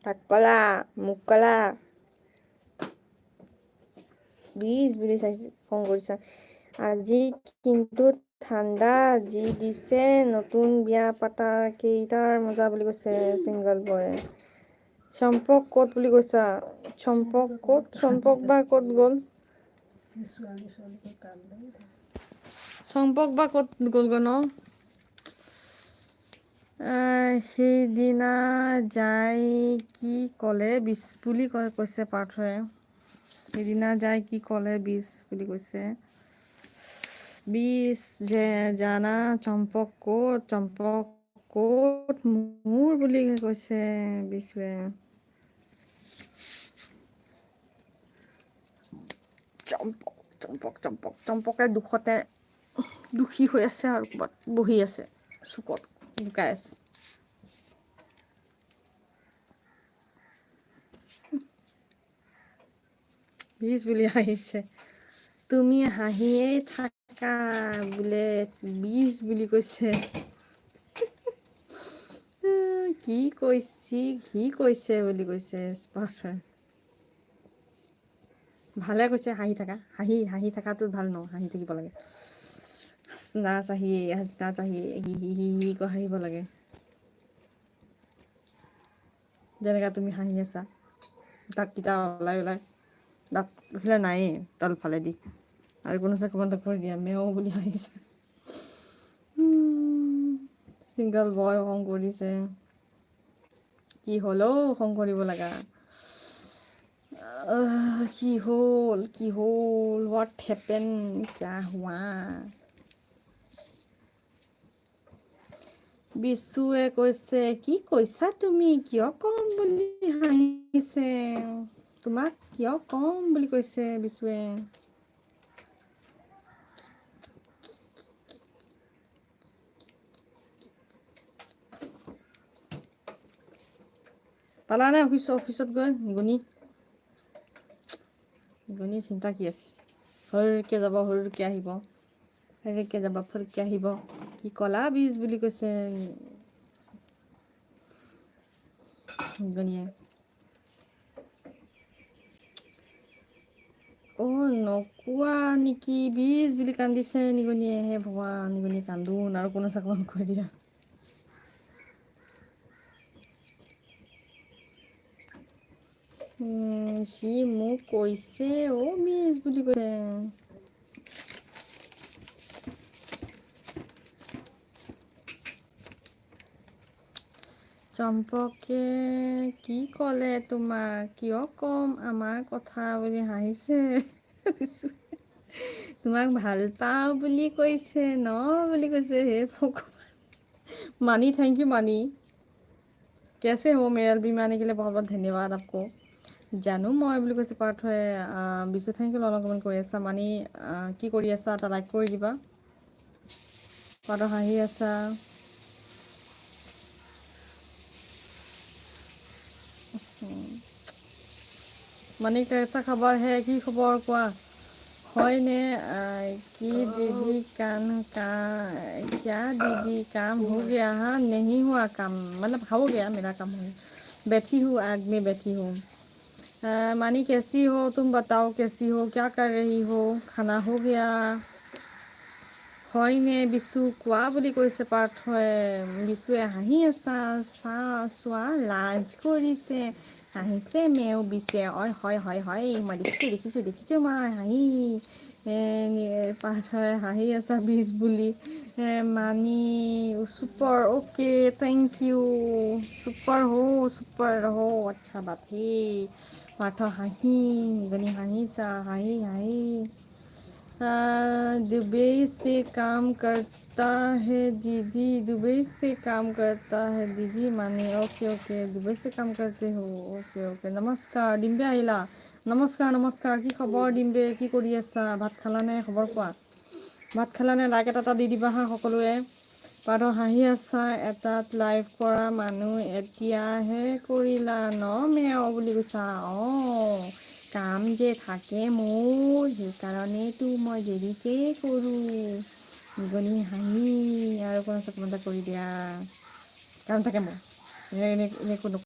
ভাত কলা মোক কলা বুলি চাইছে ফোন কৰিছা আজি কিন্তু ঠাণ্ডা যি দিছে নতুন বিয়া পাতা কেইটাৰ মজা বুলি কৈছে চিংগল বয় চম্পক ক'ত বুলি কৈছা চম্পক বা ক'ত গ'ল চম্পক বা ক'ত গ'ল ন সেইদিনা যাই কি ক'লে বিছ বুলি কৈছে পাৰ্থয়ে সেইদিনা যাই কি ক'লে বিছ বুলি কৈছে বিছ যে জানা চম্পক ক'ত মোৰ বুলি কৈছে বিছুৱে চম্পকে দুখতে দুখী হৈ আছে আৰু ক'ৰবাত বহি আছে চুকত লুকাই আছে বিছ বুলি হাঁহিছে তুমি হাঁহিয়েই থাকা বোলে বিছ বুলি কৈছে কি কৈছে বুলি কৈছে পাৰ্থই ভালে কৈছে হাঁহি থকাটো ভাল ন হাঁহি থাকিব লাগে নাচ আহি হাঁহিব লাগে যেনেকা তুমি হাঁহি আছা দাঁতকেইটা ওলাই দাঁতফালে নায়েই তলফালে দি আৰু কোনোচে কমেণ্ট কৰি দিয়া মেও বুলি হাঁহিছে চিংগল বয় খং কৰিছে কি হ'লেও খং কৰিব লগা কি হ'ল হোৱাট হেপেন কিয়া হুৱা বিচুৱে কৈছে কি কৈছা তুমি কিয় কম বুলি হাঁহিছে তোমাক কিয় কম বুলি কৈছে বিচুৱে পালানে অফিচত গৈ নিগনি চিন্তা কি আছে সৰুকৈ যাব সৰুকৈ আহিব ফেৰকৈ যাব ফেৰকৈ আহিব কি ক'লা বীজ বুলি কৈছে নিগনিয়ে নকোৱা নেকি বীজ বুলি কান্দিছে নিগনিয়ে হে ভগৱান নিগনি কান্দোন আৰু কোনো চাকৰণ কৰি দিয়া সি মোক কৈছে বীজ বুলি কৈছে চম্পকে কি ক'লে তোমাক কিয় কম আমাৰ কথা বুলি হাঁহিছে তোমাক ভাল পাওঁ বুলি কৈছে ন বুলি কৈছে হে ভগৱান মানি থেংক ইউ মানি कैसे हो मेरे भी आने के लिए बहुत बहुत धन्यवाद आपको জানো মই বুলি কৈছে পাৰ্থয়ে বিশু থেংক ইউ ললং কমেণ্ট কৰি আছা মানি কি কৰি আছা এটা লাইক কৰি দিবা পাৰ্থ হাঁহি আছা মানে कैसा खबर है কি খবৰ কোৱা হয়নে कि दीदी क्या दीदी काम हो गया हाँ नहीं हुआ काम मतलब हो गया मेरा काम हो गया बैठी हूँ आग में बैठी हूँ मानी कैसी हो तुम बताओ कैसी हो क्या कर रही हो खाना हो गया হয়নে বিচু কোৱা বুলি কৈছে পাৰ্থয়ে বিচুৱে হাঁহি আছা চোৱা লাজ কৰিছে হাঁহিছে মেও বিচে হয় মই দেখিছোঁ মই হাঁহি পাৰ্থয়ে হাঁহি আছা বিচ বুলি মানি super okay thank you super हो अच्छा बात है पार्थ हाही निगनी हाहिसा हाही दुबई से काम करता है दीदी माने ओके दुबई से काम करते हो ओके नमस्कार ডিম্বে আহিলা নমস্কাৰ কি খবৰ ডিম্বে কি কৰি আছা ভাত খালানে খবৰ কোৱা ভাত খালানে লাইক এটা দি দিবা হা সকলোৱে পাৰ্থ হাঁহি আছা এটাত লাইভ কৰা মানুহ এতিয়াহে কৰিলা ন মেও বুলি কৈছা কাম যে থাকে মোৰ সেইকাৰণেতো মই দেৰিকে কৰোঁ নিগনি হাঁহি আৰু কোনো কৰি দিয়া কাম থাকে মোৰ এনে